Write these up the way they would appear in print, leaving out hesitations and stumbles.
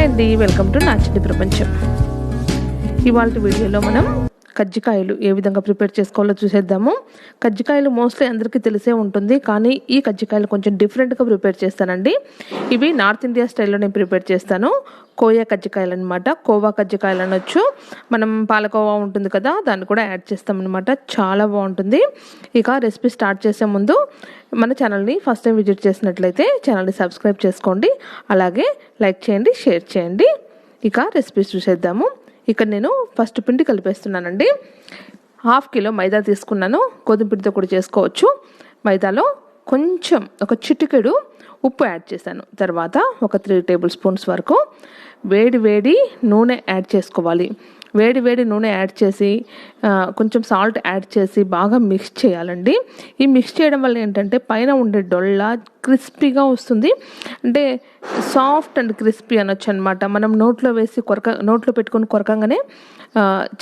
Hi అండి, welcome to నా చిన్ని ప్రపంచం. ఇవాళ వీడియోలో మనం కజ్జికాయలు ఏ విధంగా ప్రిపేర్ చేసుకోవాలో చూసేద్దాము. కజ్జికాయలు మోస్ట్లీ అందరికీ తెలిసే ఉంటుంది, కానీ ఈ కజ్జికాయలు కొంచెం డిఫరెంట్గా ప్రిపేర్ చేస్తానండి. ఇవి నార్త్ ఇండియా స్టైల్లో నేను ప్రిపేర్ చేస్తాను. కోయా కజ్జికాయలు అనమాట, కోవా కజ్జికాయలు అనొచ్చు. మనం పాలకోవా ఉంటుంది కదా, దాన్ని కూడా యాడ్ చేస్తామన్నమాట. చాలా బాగుంటుంది. ఇక రెసిపీ స్టార్ట్ చేసే ముందు మన ఛానల్ని ఫస్ట్ టైం విజిట్ చేసినట్లయితే ఛానల్ని సబ్స్క్రైబ్ చేసుకోండి, అలాగే లైక్ చేయండి, షేర్ చేయండి. ఇక రెసిపీస్ చూసేద్దాము. ఇక్కడ నేను ఫస్ట్ పిండి కలిపేస్తున్నానండి. 1/2 కిలో మైదా తీసుకున్నాను. గోధుమ పిండితో కూడా చేసుకోవచ్చు. మైదాలో కొంచెం ఒక చిటికెడు ఉప్పు యాడ్ చేశాను. తర్వాత ఒక 3 టేబుల్ స్పూన్స్ వరకు వేడి నూనె యాడ్ చేసుకోవాలి. వేడి నూనె యాడ్ చేసి కొంచెం సాల్ట్ యాడ్ చేసి బాగా మిక్స్ చేయాలండి. ఈ మిక్స్ చేయడం వల్ల ఏంటంటే పైన ఉండే డొల్ల క్రిస్పీగా వస్తుంది. అంటే సాఫ్ట్ అండ్ క్రిస్పీ అనొచ్చు అనమాట. మనం నోట్లో పెట్టుకొని కొరకంగానే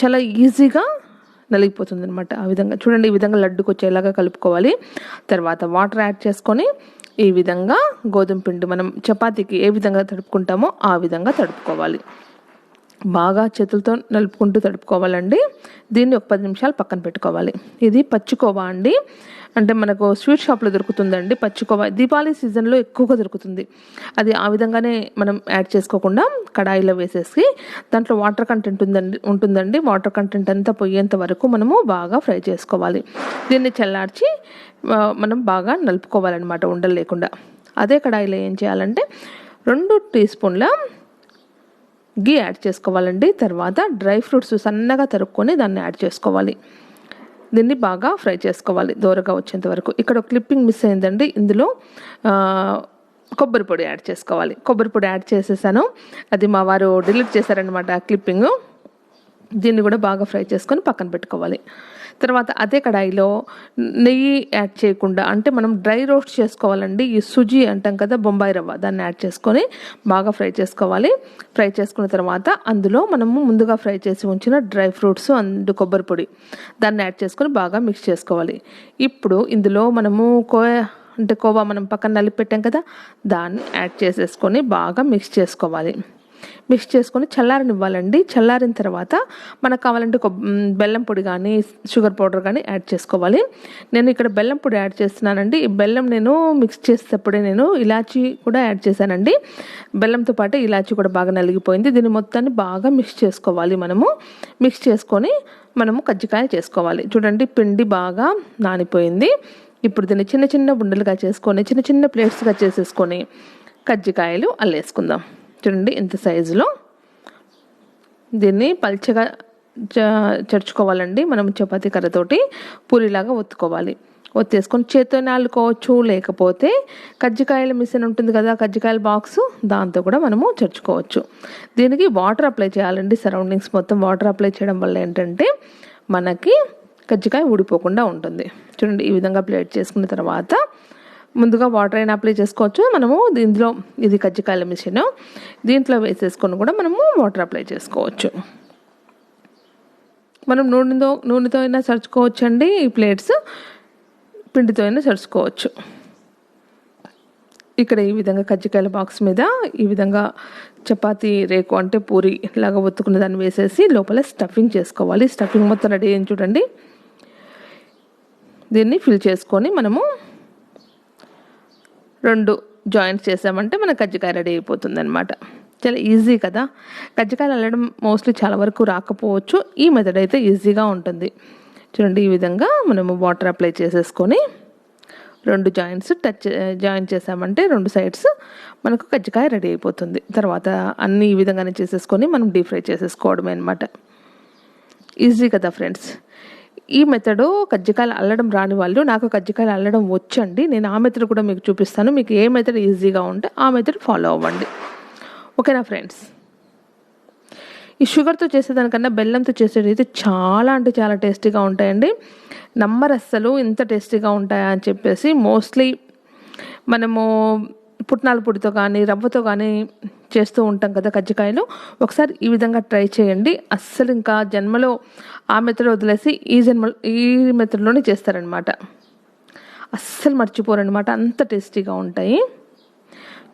చాలా ఈజీగా నలిగిపోతుంది అనమాట. ఆ విధంగా చూడండి, ఈ విధంగా లడ్డుకు వచ్చేలాగా కలుపుకోవాలి. తర్వాత వాటర్ యాడ్ చేసుకొని ఈ విధంగా గోధుమ పిండి మనం చపాతీకి ఏ విధంగా తడుపుకుంటామో ఆ విధంగా తడుపుకోవాలి. బాగా చేతులతో నలుపుకుంటూ తడుపుకోవాలండి. దీన్ని ఒక 10 నిమిషాలు పక్కన పెట్టుకోవాలి. ఇది పచ్చికోవా అండి. అంటే మనకు స్వీట్ షాప్లో దొరుకుతుందండి పచ్చికోవా. దీపావళి సీజన్లో ఎక్కువగా దొరుకుతుంది. అది ఆ విధంగానే మనం యాడ్ చేసుకోకుండా కడాయిలో వేసేసి దాంట్లో వాటర్ కంటెంట్ ఉంటుందండి. వాటర్ కంటెంట్ అంతా పోయేంత వరకు మనము బాగా ఫ్రై చేసుకోవాలి. దీన్ని చల్లార్చి మనం బాగా నలుపుకోవాలన్నమాట, ఉండలు లేకుండా. అదే కడాయిలో ఏం చేయాలంటే 2 టీ స్పూన్ల గీ యాడ్ చేసుకోవాలండి. తర్వాత డ్రై ఫ్రూట్స్ సన్నగా తరుక్కొని దాన్ని యాడ్ చేసుకోవాలి. దీన్ని బాగా ఫ్రై చేసుకోవాలి దూరగా వచ్చేంత వరకు. ఇక్కడ క్లిప్పింగ్ మిస్ అయిందండి. ఇందులో కొబ్బరి పొడి యాడ్ చేసుకోవాలి. కొబ్బరి పొడి యాడ్ చేసేసాను. అది మా వారు డిలీట్ చేశారనమాట ఆ క్లిప్పింగ్. దీన్ని కూడా బాగా ఫ్రై చేసుకొని పక్కన పెట్టుకోవాలి. తర్వాత అదే కడాయిలో నెయ్యి యాడ్ చేయకుండా, అంటే మనం డ్రై రోస్ట్ చేసుకోవాలండి. ఈ సుజీ అంటాం కదా, బొంబాయి రవ్వ, దాన్ని యాడ్ చేసుకొని బాగా ఫ్రై చేసుకోవాలి. ఫ్రై చేసుకున్న తర్వాత అందులో మనము ముందుగా ఫ్రై చేసి ఉంచిన డ్రై ఫ్రూట్స్ అండ్ కొబ్బరి పొడి దాన్ని యాడ్ చేసుకొని బాగా మిక్స్ చేసుకోవాలి. ఇప్పుడు ఇందులో మనము కోవా మనం పక్కన నలిపి పెట్టాం కదా, దాన్ని యాడ్ చేసేసుకొని బాగా మిక్స్ చేసుకోవాలి. మిక్స్ చేసుకొని చల్లారనివ్వాలండి. చల్లారిన తర్వాత మనకు కావాలంటే బెల్లం పొడి కానీ షుగర్ పౌడర్ కానీ యాడ్ చేసుకోవాలి. నేను ఇక్కడ బెల్లం పొడి యాడ్ చేస్తున్నానండి. ఈ బెల్లం నేను మిక్స్ చేసేటప్పుడే నేను ఇలాచీ కూడా యాడ్ చేశానండి. బెల్లంతో పాటు ఇలాచీ కూడా బాగా నలిగిపోయింది. దీన్ని మొత్తాన్ని బాగా మిక్స్ చేసుకోవాలి. మిక్స్ చేసుకొని మనము కజ్జికాయ చేసుకోవాలి. చూడండి, పిండి బాగా నానిపోయింది. ఇప్పుడు దీన్ని చిన్న ఉండలుగా చేసుకొని చిన్న ప్లేట్స్గా చేసేసుకొని కజ్జికాయలు అల్లేసుకుందాం. చూడండి ఎంత సైజులో. దీన్ని పల్చగా చరుచుకోవాలండి. మనం చపాతీ కర్రతోటి పూరిలాగా ఒత్తుకోవాలి. ఒత్తేసుకొని చేత్తోనే అల్లుకోవచ్చు, లేకపోతే కజ్జికాయల మిషన్ ఉంటుంది కదా, కజ్జికాయల బాక్స్, దాంతో కూడా మనము చరుచుకోవచ్చు. దీనికి వాటర్ అప్లై చేయాలండి. సరౌండింగ్స్ మొత్తం వాటర్ అప్లై చేయడం వల్ల ఏంటంటే మనకి కజ్జికాయ ఊడిపోకుండా ఉంటుంది. చూడండి, ఈ విధంగా ప్లేట్ చేసుకున్న తర్వాత ముందుగా వాటర్ అయినా అప్లై చేసుకోవచ్చు. మనము దీంట్లో, ఇది కజ్జికాయల మిషన్, దీంట్లో వేసేసుకొని కూడా మనము వాటర్ అప్లై చేసుకోవచ్చు. మనం నూనెతో అయినా సరుచుకోవచ్చు అండి. ఈ ప్లేట్స్ పిండితో అయినా సరుచుకోవచ్చు. ఇక్కడ ఈ విధంగా కజ్జికాయల బాక్స్ మీద ఈ విధంగా చపాతీ రేకు అంటే పూరి లాగా ఒత్తుకున్న దాన్ని వేసేసి లోపల స్టఫింగ్ చేసుకోవాలి. స్టఫింగ్ మొత్తం రెడీ అయ్యింది చూడండి. దీన్ని ఫిల్ చేసుకొని మనము 2 జాయింట్స్ చేసామంటే మన కజ్జికాయ రెడీ అయిపోతుంది అనమాట. చాలా ఈజీ కదా. కజ్జికాయలు అల్లడం మోస్ట్లీ చాలా వరకు రాకపోవచ్చు. ఈ మెథడ్ అయితే ఈజీగా ఉంటుంది. చూడండి, ఈ విధంగా మనము వాటర్ అప్లై చేసేసుకొని 2 జాయింట్ చేసామంటే 2 సైడ్స్ మనకు కజ్జికాయ రెడీ అయిపోతుంది. తర్వాత అన్నీ ఈ విధంగానే చేసేసుకొని మనం డీప్ ఫ్రై చేసేసుకోవడమే అనమాట. ఈజీ కదా ఫ్రెండ్స్. ఈ మెథడు కజ్జికాయలు అల్లడం రాని వాళ్ళు, నాకు కజ్జికాయలు అల్లడం వచ్చండి, నేను ఆ మెథడ్ కూడా మీకు చూపిస్తాను. మీకు ఏ మెథడ్ ఈజీగా ఉంటే ఆ మెథడ్ ఫాలో అవ్వండి. ఓకేనా ఫ్రెండ్స్. ఈ షుగర్తో చేసేదానికన్నా బెల్లంతో చేసేది అయితే చాలా అంటే చాలా టేస్టీగా ఉంటాయండి. నమ్మరు అస్సలు ఇంత టేస్టీగా ఉంటాయా అని చెప్పేసి. మోస్ట్లీ మనము పుట్నాల పొడితో కానీ రవ్వతో కానీ చేస్తూ ఉంటాం కదా కజ్జికాయలు. ఒకసారి ఈ విధంగా ట్రై చేయండి. అస్సలు ఇంకా జన్మలో ఆ మెథడ్ వదిలేసి ఈ మెథడ్లోనే చేస్తారనమాట. అస్సలు మర్చిపోరనమాట, అంత టేస్టీగా ఉంటాయి.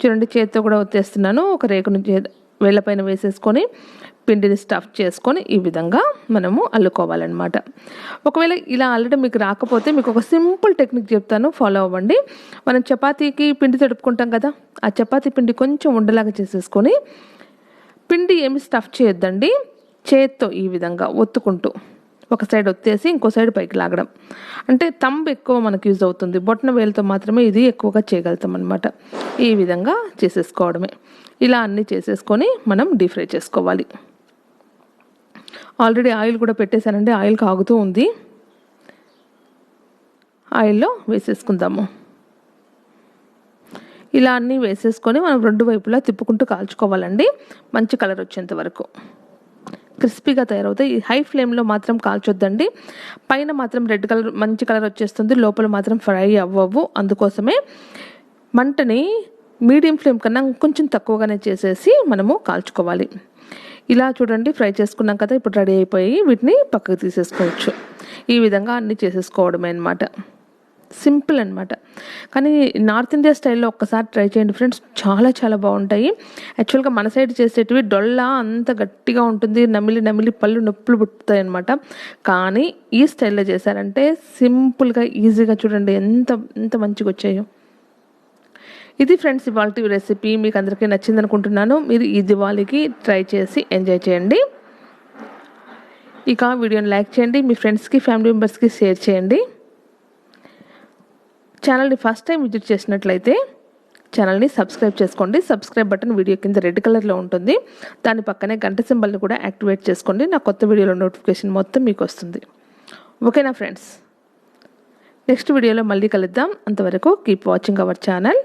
చూడండి, చేతితో కూడా ఒత్తేస్తున్నాను. ఒక రేకు నుంచి వేళ్ళపైన వేసేసుకొని పిండిని స్టఫ్ చేసుకొని ఈ విధంగా మనము అల్లుకోవాలన్నమాట. ఒకవేళ ఇలా అల్లడం మీకు రాకపోతే మీకు ఒక సింపుల్ టెక్నిక్ చెప్తాను, ఫాలో అవ్వండి. మనం చపాతీకి పిండి తడుపుకుంటాం కదా, ఆ చపాతీ పిండి కొంచెం ఉండలాగా చేసేసుకొని పిండి ఏమి స్టఫ్ చేయొద్దండి, చేత్తో ఈ విధంగా ఒత్తుకుంటూ ఒక సైడ్ ఒత్తేసి ఇంకో సైడ్ పైకి లాగడం. అంటే తంబ్ ఎక్కువ మనకు యూజ్ అవుతుంది, బొట్టన వేలుతో మాత్రమే ఇది ఎక్కువగా చేయగలుగుతాం అనమాట. ఈ విధంగా చేసేసుకోవడమే. ఇలా అన్నీ చేసేసుకొని మనం డీప్ ఫ్రై చేసుకోవాలి. ఆల్రెడీ ఆయిల్ కూడా పెట్టేశానండి, ఆయిల్ కాగుతూ ఉంది. ఆయిల్లో వేసేసుకుందాము. ఇలా అన్నీ వేసేసుకొని మనం రెండు వైపులా తిప్పుకుంటూ కాల్చుకోవాలండి, మంచి కలర్ వచ్చేంత వరకు. క్రిస్పీగా తయారవుతాయి. హై ఫ్లేమ్లో మాత్రం కాల్చొద్దండి, పైన మాత్రం రెడ్ కలర్ మంచి కలర్ వచ్చేస్తుంది, లోపల మాత్రం ఫ్రై అవ్వవు. అందుకోసమే మంటని మీడియం ఫ్లేమ్ కన్నా కొంచెం తక్కువగానే చేసేసి మనము కాల్చుకోవాలి. ఇలా చూడండి, ఫ్రై చేసుకున్నాం కదా, ఇప్పుడు రెడీ అయిపోయి వీటిని పక్కకు తీసేసుకోవచ్చు. ఈ విధంగా అన్నీ చేసేసుకోవడమే అనమాట. సింపుల్ అనమాట. కానీ నార్త్ ఇండియా స్టైల్లో ఒక్కసారి ట్రై చేయండి ఫ్రెండ్స్, చాలా చాలా బాగుంటాయి. యాక్చువల్గా మన సైడ్ చేసేటివి డొల్ల అంత గట్టిగా ఉంటుంది, నమిలి నమిలి పళ్ళు నొప్పులు పుట్టుతాయి అనమాట. కానీ ఈ స్టైల్లో చేశారంటే సింపుల్గా ఈజీగా చూడండి ఎంత ఎంత మంచిగా వచ్చాయో. ఇది ఫ్రెండ్స్ ఇవాళ రెసిపీ, మీకు అందరికీ నచ్చింది అనుకుంటున్నాను. మీరు ఈ దివాళీకి ట్రై చేసి ఎంజాయ్ చేయండి. ఇక వీడియోని లైక్ చేయండి, మీ ఫ్రెండ్స్కి ఫ్యామిలీ మెంబర్స్కి షేర్ చేయండి. ఛానల్ని ఫస్ట్ టైం విజిట్ చేసినట్లయితే ఛానల్ని సబ్స్క్రైబ్ చేసుకోండి. సబ్స్క్రైబ్ బటన్ వీడియో కింద రెడ్ కలర్లో ఉంటుంది, దాని పక్కనే గంట సింబల్ని కూడా యాక్టివేట్ చేసుకోండి. నా కొత్త వీడియోలో నోటిఫికేషన్ మొత్తం మీకు వస్తుంది. ఓకేనా ఫ్రెండ్స్, నెక్స్ట్ వీడియోలో మళ్ళీ కలుద్దాం. అంతవరకు కీప్ వాచింగ్ అవర్ ఛానల్.